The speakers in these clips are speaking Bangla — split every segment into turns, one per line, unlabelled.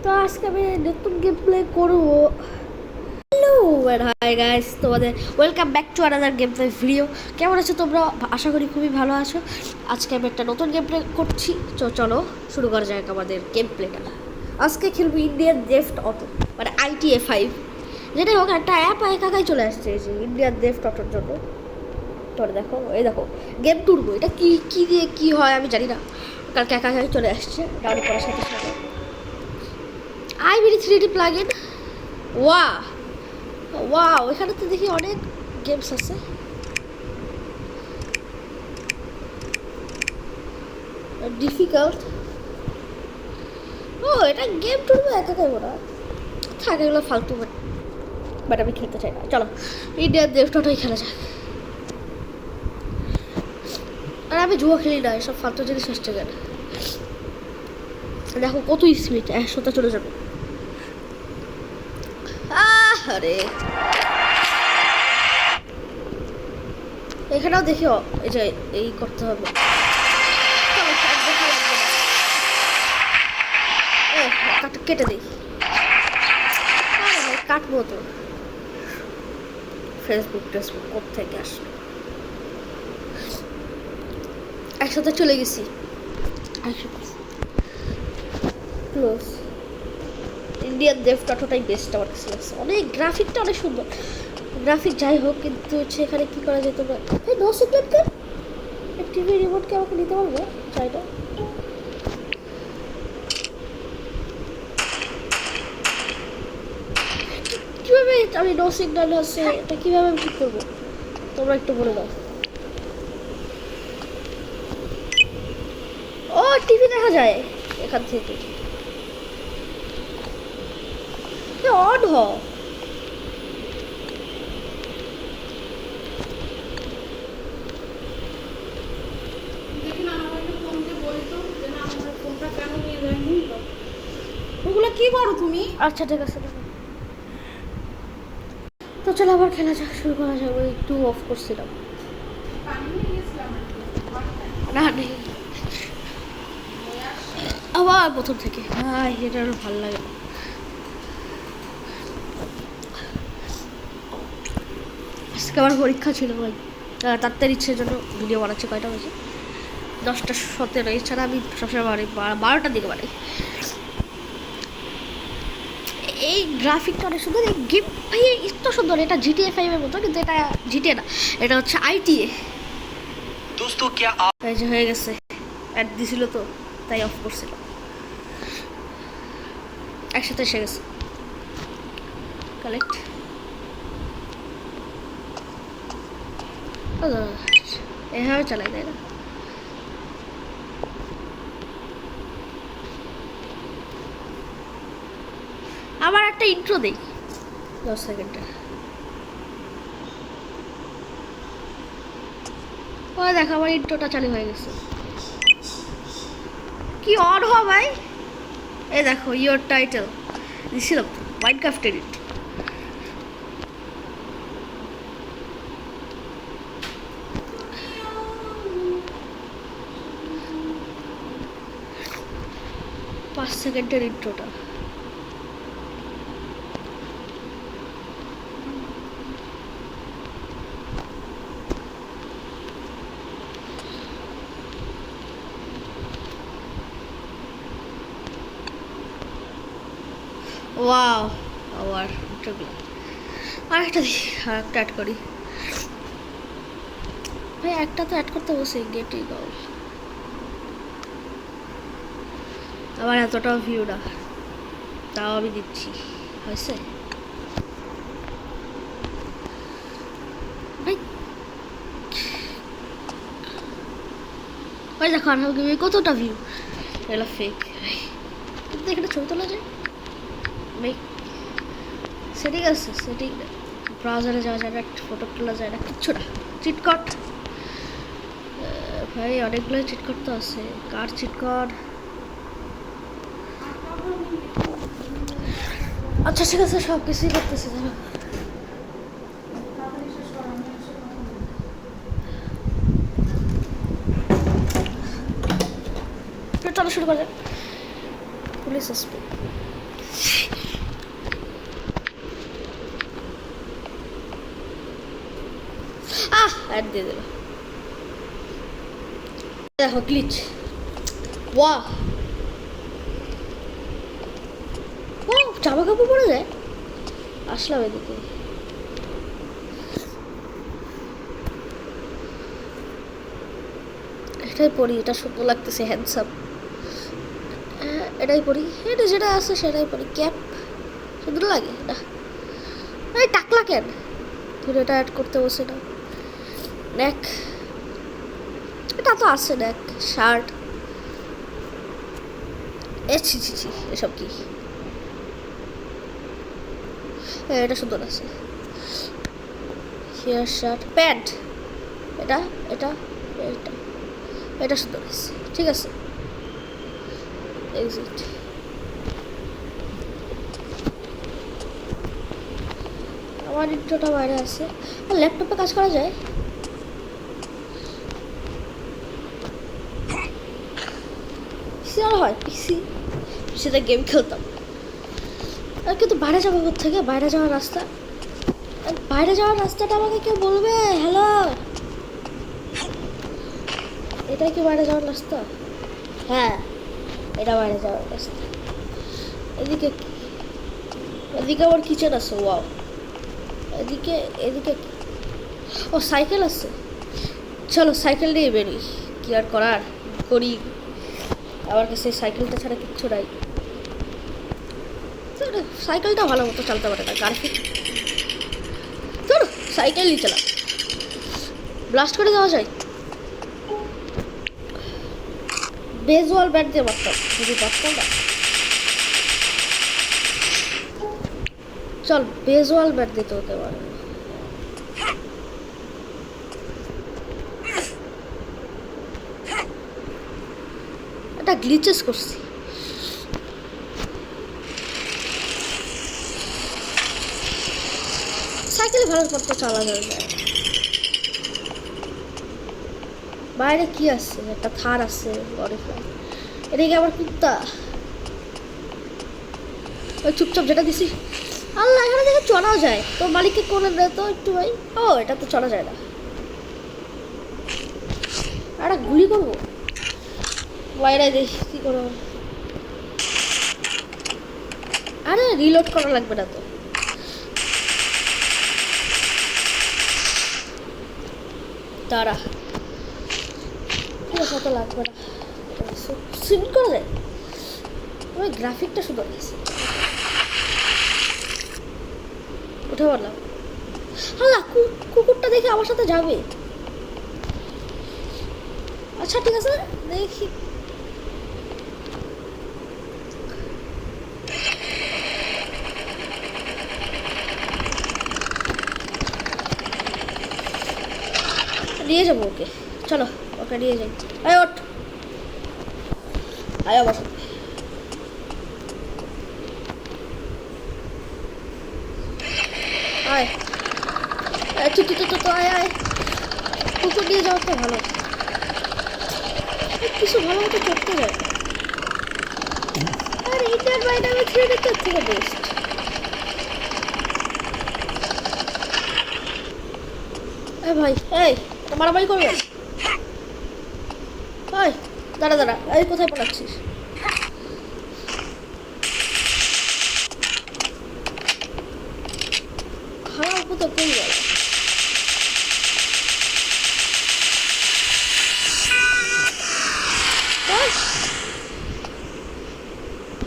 তো আজকে আমি নতুন গেম প্লে করবো। হ্যালো এন্ড হাই গাইস, তোমাদের welcome back to another game play video. কেমন আছো তোমরা? আশা করি খুবই ভালো আছো। আজকে আমি একটা নতুন গেম প্লে করছি, তো চলো শুরু করা যাক আমাদের গেম প্লেটা। আজকে খেলবো ইন্ডিয়ান ডেফট অটো, মানে ITA5। যেটাই হোক, একটা অ্যাপ একাই চলে আসছে এই যে ইন্ডিয়ান ডেফট অটোর জন্য। তোরা দেখো, এই দেখো গেম টুরবো। এটা কি কি দিয়ে কি হয় আমি জানি না, কালকে একাই চলে আসছে ডাউনলোড করার সাথে সাথে। IBD 3D plugin. ওয়াও, এখানে তো দেখি অনেক গেমস আছে। ডিফিকাল্ট। ও, এটা গেম টুরবো একা খাইবো না, থাক এগুলো ফালতু, বাট আমি খেলতে চাই না। চলো ইন্ডিয়ান ডেফটটাই খেলা যাক। আর আমি জুয়া খেলি না, এসব ফালতু জিনিস আসছে কেন। দেখো কত স্পিড, 100তে চলে যাবে। আরে এখানেও দেখিও, এই যে এই করতে হবে। কেটে দিই, কাটবো তো। ফেসবুক কোথেকে আসলো, একসাথে চলে গেছি। ক্লোজ। ইন্ডিয়ান ডেফট অটোটাই বেস্ট আমার কাছে লাগছে। অনেক গ্রাফিকটা অনেক সুন্দর, গ্রাফিক যাই হোক, কিন্তু হচ্ছে এখানে কী করা যেত না। এই নো সিগন্যাল টিভি রিমোটকে আমাকে নিতে পারবে? চাই না। কীভাবে আমি নো সিগন্যাল আছে, এটা কীভাবে আমি ঠিক করবো তোমরা একটু বলে দাও। ও, টিভি দেখা যায় এখান থেকে। অন হ।
ওগুলো কি করো তুমি?
আচ্ছা ঠিক আছে, তো চলো আবার খেলা যাক, শুরু করা যাবে। একটু অফ করছিলাম না, নেই আবার প্রথম থেকে। ভাই এটা আরো ভালো লাগে না। আজকে আমার পরীক্ষা ছিল ভাই, তাড়াতাড়ি ইচ্ছের জন্য ভিডিও বানাচ্ছি। কয়টা বাজে? 10:17। এছাড়া আমি সবসময় বানাই 12টার দিকে বানাই। এই গ্রাফিকটা অনেক সুন্দর, এই গেম ভাই এত সুন্দর। এটা GTA 5 এর মতো, কিন্তু এটা জিটিএ না, এটা হচ্ছে ITA।
दोस्तों क्या आप
এই যে হয়ে গেছে, অ্যাড দিছিল তো তাই অফ করছিল। একসাথে এসে গেছে। কালেক্ট। এভাবে চালাই, তাই না? আবার একটা ইন্ট্রো দেই 10 সেকেন্ডের। ও দেখো, আমার ইন্ট্রোটা চালু হয়ে গেছে। কি অন হ ভাই। এই দেখো ইয়োর টাইটেল দিছিলাম তো, মাইনক্রাফটের ইন্ট্রো। পাঁচ সেকেন্ডের ইন্ট্রোটা। ওয়াও, আবার ইন্ট্রোগুলো। আর একটা দিই, আর একটা অ্যাড করি ভাই। একটা তো অ্যাড করতে বসে গেট ইগল। আবার এতটাও ভিউ না, তাও আমি দিচ্ছি। হয়েছে ভাই। ভাই দেখো আর কতটা ভিউ। এগুলো ফেক, কিন্তু এখানে ছবি তোলা যায়। ভাই সেটিং আছে, সেটিং ব্রাউজারে যাওয়া যায় না, ফটো তোলা যায় না, কিচ্ছু না। চিটকট ভাই, অনেকগুলো চিটকট তো আছে। কার চিটকট? আচ্ছা ঠিক আছে, সব কিছুই করতেছি। ধরো চলো শুরু করা যাক। পুলিশ সাসপেক্ট অ্যাড দিয়ে দিল। দেখো গ্লিচ, ওয়াও ওয়াও, জামা কাপড় পরে যায়। আসলাম এদিকে, এটাই পরি, এটা সুন্দর লাগতেছে, হ্যান্ডসাম। এটাই পরি, এটা যেটা আছে সেটাই পরি। ক্যাপ সুন্দর লাগে না, এই টাকলা কেন তুই এটা অ্যাড করতে বসে না। নেক, এটা তো আছে নেক। শার্ট, এ ছি ছি ছি, এসব কি? এটা সুন্দর আছে। হেয়ার শার্ট, প্যান্ট, এটা এটা এটা এটা সুন্দর আছে, ঠিক আছে। এক্সিট। আমার ইন্ট্রোটা বাইরে আছে। আর ল্যাপটপে কাজ করা যায়। পিসি আর হয়, পিসিতে গেম খেলতাম। আর কিন্তু বাইরে যাবো থেকে, বাইরে যাওয়ার রাস্তা, বাইরে যাওয়ার রাস্তাটা আমাকে কেউ বলবে? হ্যালো, এটাই কি বাইরে যাওয়ার রাস্তা? হ্যাঁ, এটা বাইরে যাওয়ার রাস্তা। এদিকে এদিকে আবার কিচেন আছে। ওয়াও, এদিকে এদিকে ও সাইকেল আছে। চলো সাইকেল নিয়ে বেরোই, কি আর করার, করি। আমার কাছে সাইকেলটা ছাড়া কিচ্ছু নাই। সাইকেলটা ভালো মতো চালাতে পারে না, গার্ফিট। চলো সাইকেল নিয়ে চালাম, ব্লাস্ট করে দেওয়া যায়। বেজওয়াল ব্যাট দিয়ে মারতাম যদি পারতাম না। চল বেজওয়াল ব্যাট দিতে হতে পারে। এটা গ্লিচেস করছি। সাইকেল ভালো করতে চালানো যায়। বাইরে কি আছে? একটা থার আছে, মডিফাই। এদিকে আবার কুত্তা। ওই চুপচাপ যেটা দিছি। আল্লাহ, এখানে দেখে চড়াও যায়। তো মালিককে করে দেয় তো একটু ভাই। ও, এটা তো চড়া যায় না। একটা গুলি করবো বাইরে, দেখি কি করবো। আরে রিলোড করা লাগবে না তো। তারা কত লাগবে না, সুইম করা যায়। ওই গ্রাফিকটা সুন্দর লাগছে। উঠে পড়লাম। আল্লাহ, কুকুরটা দেখে আমার সাথে যাবে। আচ্ছা ঠিক আছে, দেখি। নিয়ে যাবো ওকে, চলো ওকে নিয়ে যাই। আয় ওঠ, আয় আমার সাথে। আয় আয় আয়, কুকুর নিয়ে যাওয়া তো ভালো। কিছু ভালো মতো চড়তে যায়। আর এইটার বাইরে আমি ছেড়ে দিতে থেকে বেস্ট। ভাই, এই মারামারি করবে? এই দাঁড়া দাঁড়া, এই কোথায় পড়াচ্ছিস? খারাপ তো কই গেল?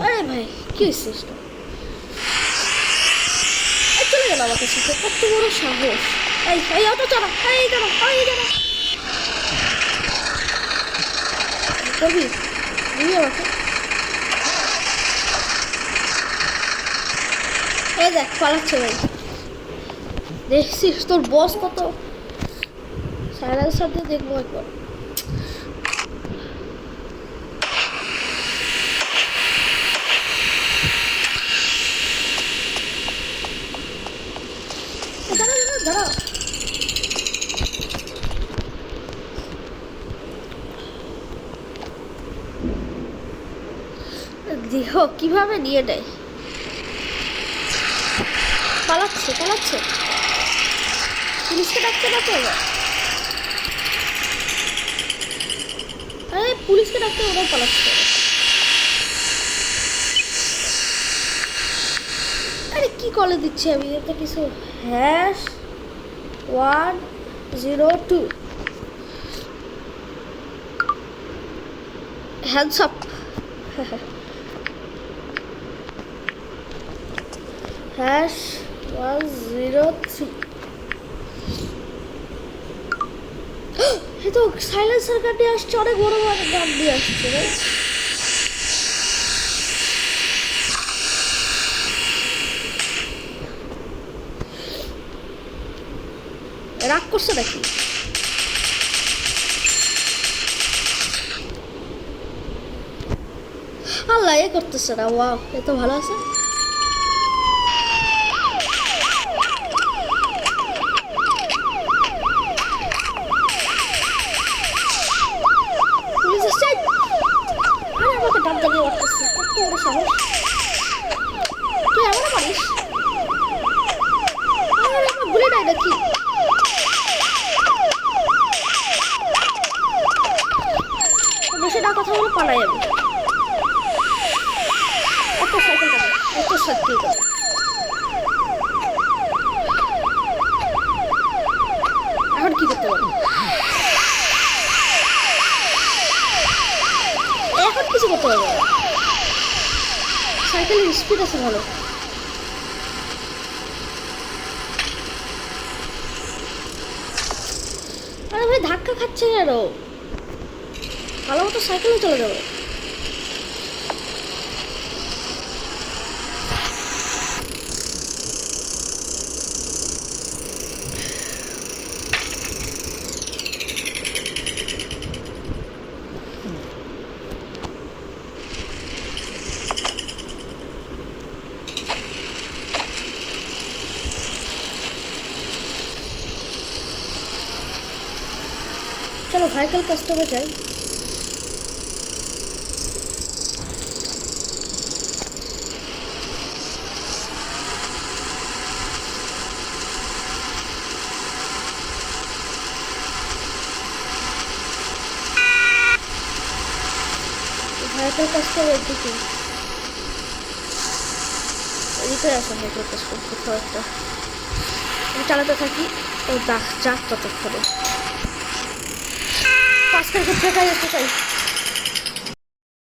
আরে ভাই, কি হয়েছে? চলে গেল আমাকে সাথে, কত বড় সাহস! এই অটো চালা, এই দাঁড়া, এই দাঁড়া করবি বুঝি আমাকে। এই দেখ পালাচ্ছে ভাই, দেখছিস তোর বস কত সাইলেন্সার দিয়ে দেখবো একবার। দাঁড়া, দেহ কিভাবে নিয়ে নেয়। পালাচ্ছে পুলিশকে ডাকতে না তো এবার। আরে পুলিশকে ডাকতে ওরাও পালাচ্ছে। আরে কি কলে দিচ্ছি আমি, এটা কিছু #102 হ্যান্ডস আপ। #103 এ তো সাইলেন্সার গান দিয়ে আসছে, অনেক বড় বড় গান দিয়ে আসছে রে। রাগ করছে নাকি? আল্লাহ এ করতেছে না। ওয়াও, এ তো ভালো আছে। পুলিশ আসছে। আরে আমাকে ডাক দাঁড়িয়ে করতেছে, কত বড় সাহস! তুই এমন পারিস? আরে আমার গুলি নাই নাকি? বেশি না কথা বলে পালাই আমি। এত সাইকেল যাবে, এত সাইকেল যাবে। এখন কি করতে পারবো? এখন কিছু করতে পারবো না। সাইকেলের স্পিড আছে ভালো। আরে ভাই ধাক্কা খাচ্ছে কেন? ভালো মতো সাইকেলে চলে যাবে। চলো ভাইকেল কাস্টমে যাই। ভাইকেল কাস্টমের দিকে এদিকে আসো। ভাইকেল কাস্টম কোথাও একটা আমি চালাতে থাকি। ও যাক ততক্ষণে 5 প্যাকেট টাকা যেতে চাই।